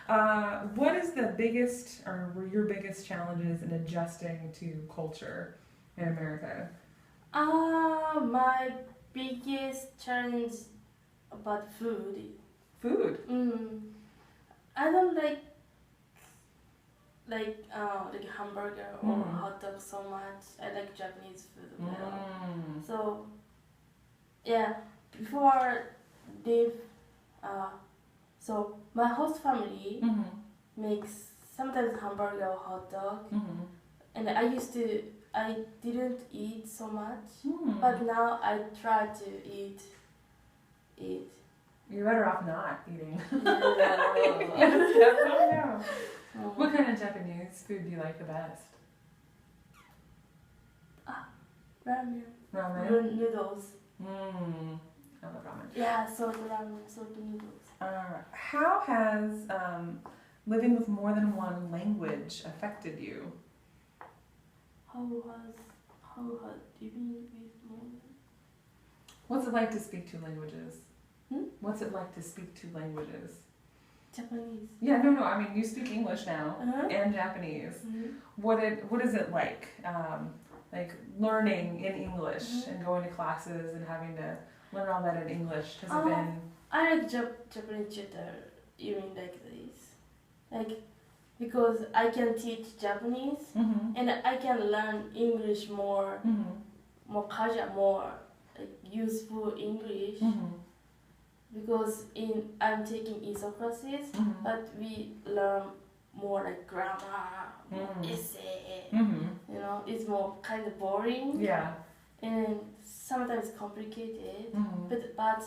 What is the biggest, or were your biggest challenges in adjusting to culture in America? My biggest challenge about food. Food. I don't like hamburger or hot dog so much. I like Japanese food well. So yeah, before they so my host family makes sometimes hamburger or hot dog, and I didn't eat so much, but now I try to eat. You're better off not eating. Yeah. What kind of Japanese food do you like the best? Ramen. Ramen? Noodles. I love ramen. Yeah, soba ramen, soba noodles. How has living with more than one language affected you? How has living with more? What's it like to speak two languages? What's it like to speak two languages? Japanese. Yeah, no. I mean, you speak English now and Japanese. What is it like? Like learning in English and going to classes and having to learn all that in English. Has it been? I like Japanese tutor even like this, like because I can teach Japanese and I can learn English more casual, more like useful English. Because I'm taking ESOL classes, but we learn more like grammar, more essay. You know, it's more kind of boring. Yeah. And sometimes complicated. But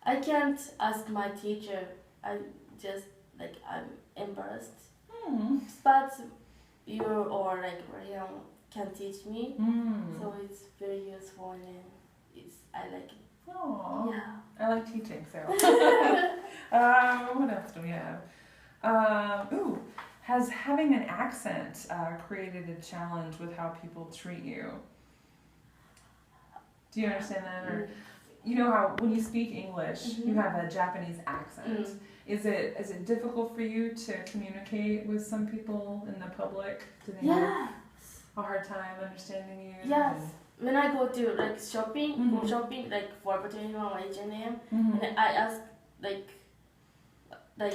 I can't ask my teacher. I just I'm embarrassed. But you or like Ryan can teach me, so it's very useful and I like it. Aww. Yeah. I like teaching, so. What else do we have? Has having an accent created a challenge with how people treat you? Do you understand that? Or you know how when you speak English, you have a Japanese accent. Is it difficult for you to communicate with some people in the public? Do they have a hard time understanding you? Yes. When I go to like shopping, like for Potato or H&M, and I ask like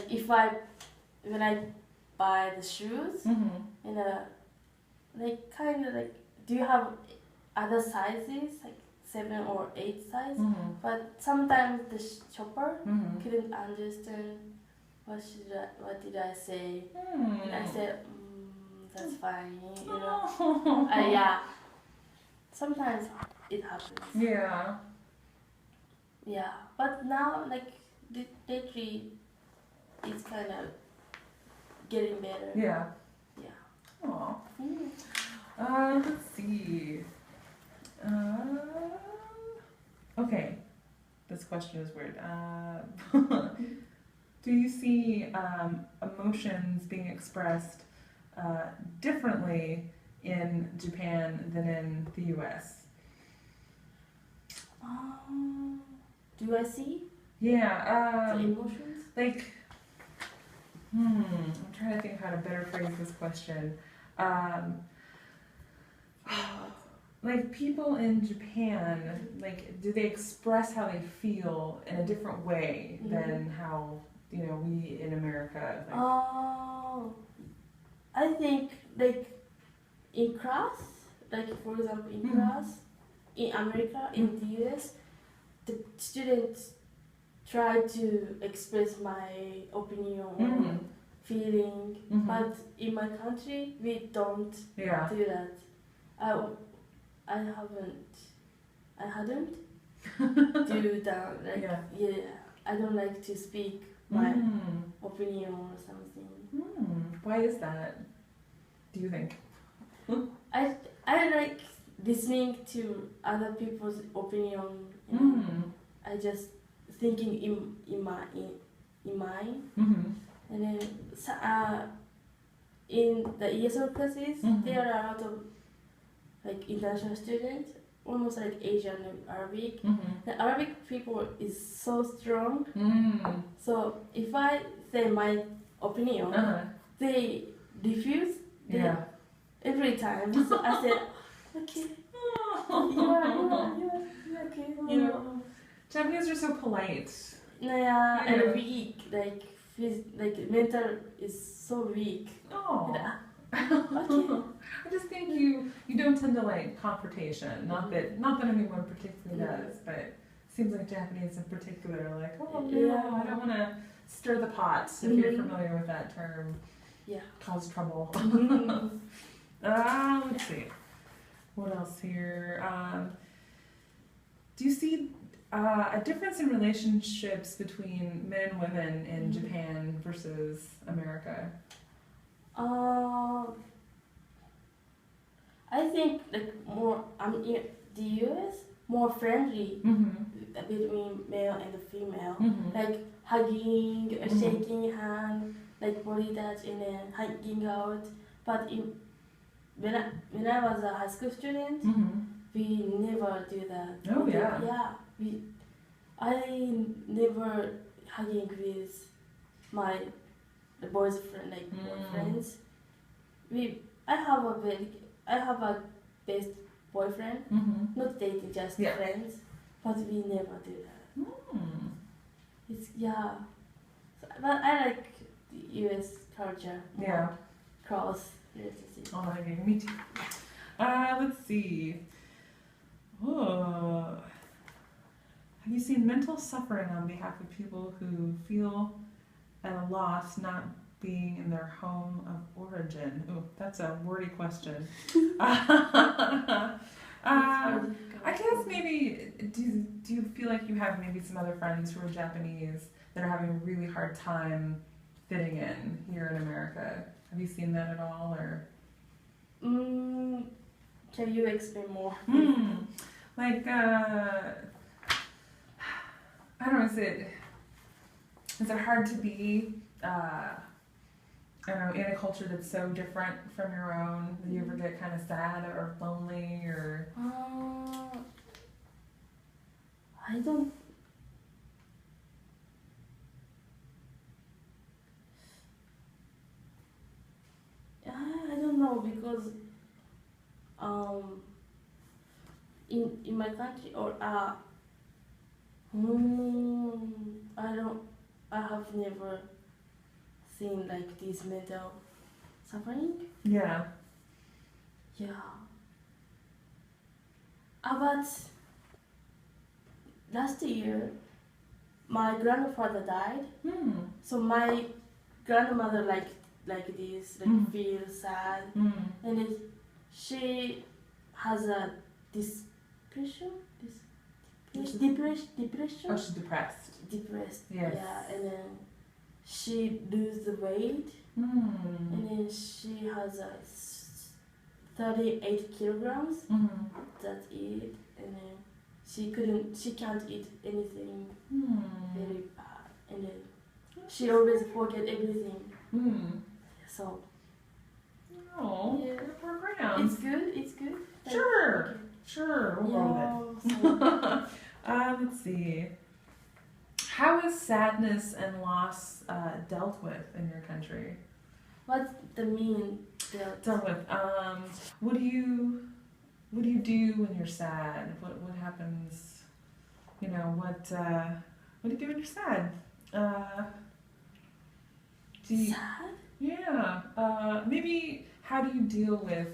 if when I buy the shoes, and like kind of like, do you have other sizes like 7 or 8 size? But sometimes the shopper couldn't understand what did I say, and I said that's fine, you know. Yeah. Sometimes it happens. Yeah. Yeah, but now like lately, it's kind of getting better. Yeah. Yeah. Aw. Let's see. Okay. This question is weird. Do you see emotions being expressed differently in Japan than in the U.S.? Do I see? Yeah. The emotions? Like, I'm trying to think how to better phrase this question. Like people in Japan, like, do they express how they feel in a different way than how we in America? I think like in class, like for example in class, in America, in the US, the students try to express my opinion or feeling, but in my country we don't do that. I hadn't do that. Like I don't like to speak my opinion or something. Why is that? Do you think? I like listening to other people's opinion. And I just thinking in mine. And then in the ESL classes, there are a lot of like international students, almost like Asian and Arabic. The Arabic people is so strong. So if I say my opinion, they refuse. Yeah. Every time. So I said, okay, you're okay. You know. Japanese are so polite. Yeah, and weak. Like mental is so weak. Oh. Okay. I just think you don't tend to like confrontation. Not that anyone particularly does, but it seems like Japanese in particular are like, oh no, I don't want to stir the pot. If you're familiar with that term, cause trouble. Let's see, what else here? Do you see a difference in relationships between men and women in Japan versus America? I think like more. The US more friendly between male and female, like hugging, shaking hand, like body touch, and then hanging out. But when I was a high school student, we never do that. Oh yeah. I never hugging with my boys friend friends. I have a best boyfriend, not dating, just friends, but we never do that. It's but I like the US culture. Cross relationship. Oh, me too. Let's see. Oh. Have you seen mental suffering on behalf of people who feel at a loss not being in their home of origin? Oh, that's a wordy question. I guess maybe, do you feel like you have maybe some other friends who are Japanese that are having a really hard time fitting in here in America? Have you seen that at all, or? Can you explain more? Like, I don't know, is it hard to be, I don't know, in a culture that's so different from your own? Do you ever get kind of sad or lonely, or? I don't. I don't know, because in my country, or I have never seen like this mental suffering. Yeah. But last year my grandfather died. So my grandmother like this, feel sad, and she has a depression. Depression. Oh, she's depressed. Depressed. Yes. Yeah, and then she lose the weight, and then she has 38 kilograms. That's it, and then she can't eat anything very bad, and then she always forget everything. So. Oh, yeah. poor Graham. It's good. Sure. Sure, we'll roll it. Let's see. How is sadness and loss dealt with in your country? What's the mean dealt with? What do you do when you're sad? What happens? You know, what do you do when you're sad? Sad? Yeah. Maybe how do you deal with?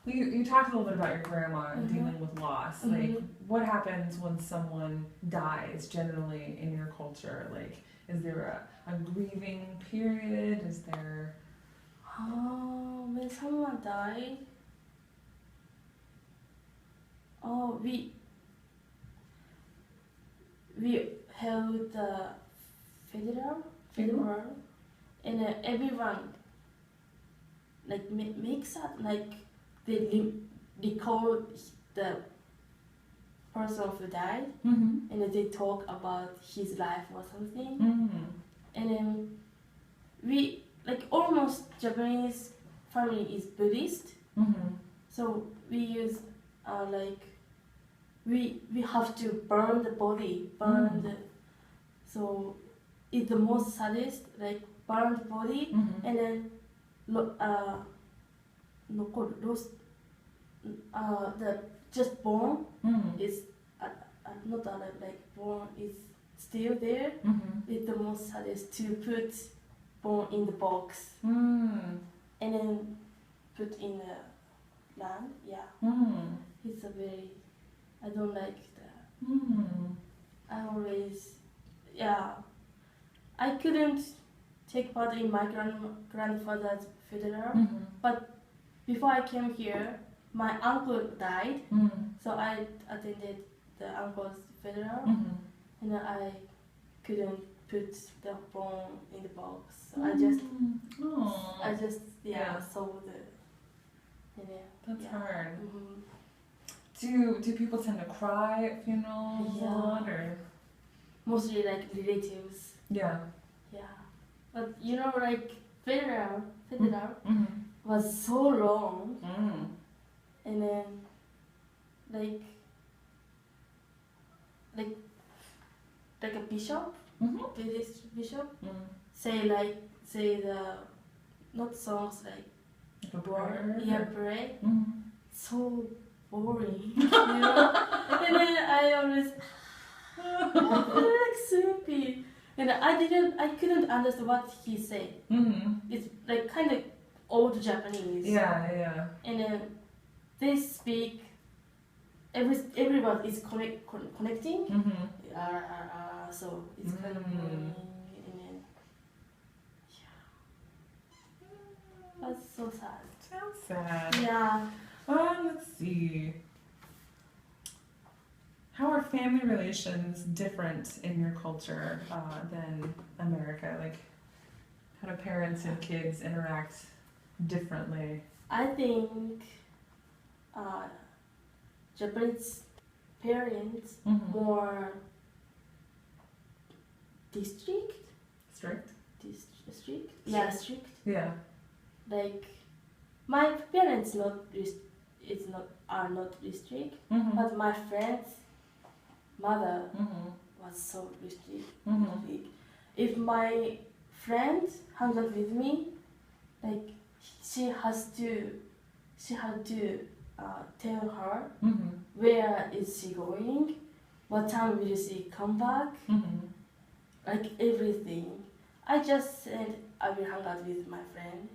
You talked a little bit about your grandma dealing with loss. Like, what happens when someone dies generally in your culture? Like, is there a grieving period? Is there... when someone died, we held the funeral, and everyone like makes up like they recall the person who died, and they talk about his life or something, and then we like almost Japanese family is Buddhist, so we use we have to burn the body, so it's the most saddest, like burned body, and then roast the just bone is not alive, like bone is still there. It's the most saddest to put bone in the box and then put in the land. It's a very, I don't like that. I always, I couldn't take part in my grandfather's funeral, but before I came here, my uncle died, so I attended the uncle's funeral, and I couldn't put the bone in the box. So I just saw the, That's hard. Do people tend to cry at funerals a lot, or? Mostly like relatives. Yeah. But like funeral was so long, and then like a bishop, Buddhist bishop, say the not songs like a prayer. Pray. So boring, and then I always I feel like sleepy, and I couldn't understand what he said. It's like kind of old Japanese. And then they speak. Everyone is connecting. So it's kind of boring, and then that's so sad. Sounds sad. Yeah. Let's see. How are family relations different in your culture than America? Like, how do parents and kids interact differently? I think Japanese parents more strict. Yeah. Like my parents are not strict, but my friend's mother was so strict. If my friend hangs out with me, like she had to tell her where is she going, what time will she come back, like everything. I just said I will hang out with my friend,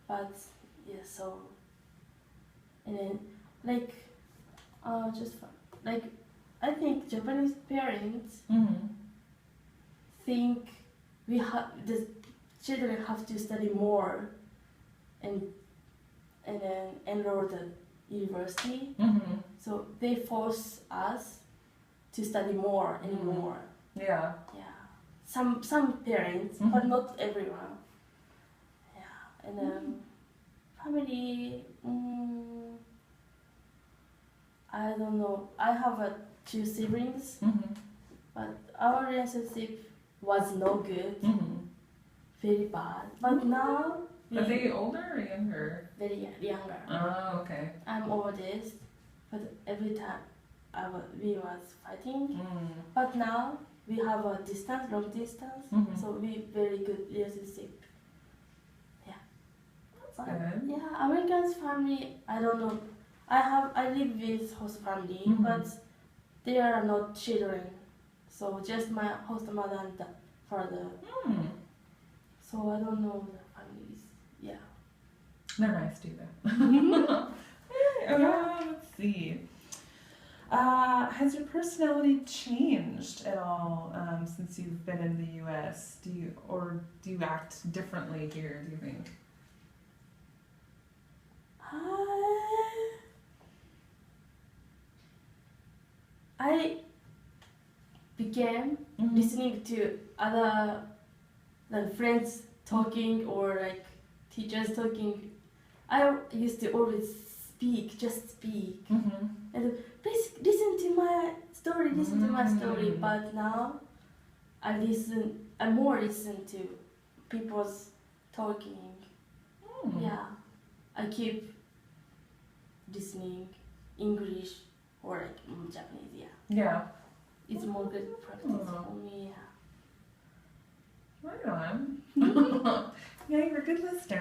but so, and then like I think Japanese parents think the children have to study more and then enroll the university. So they force us to study more and more. Yeah. Some parents, but not everyone. And then family. I don't know. I have 2 siblings, but our relationship was no good, very bad. But now are they older or younger? Very younger. Oh, okay. I'm oldest, but every time we was fighting. But now we have a long distance, so we very good relationship. Good. American's family, I don't know. I live with host family, but they are not children. So just my host mother and the father. So I don't know the families. They're nice too, though. Let's see. Has your personality changed at all since you've been in the U.S.? Do you act differently here, do you think? I began listening to other friends talking or like teachers talking. I used to always just speak, and please listen to my story. But now I more listen to people's talking. I keep listening English or like Japanese. It's more good practice for me. Right on. Yeah, you're a good listener.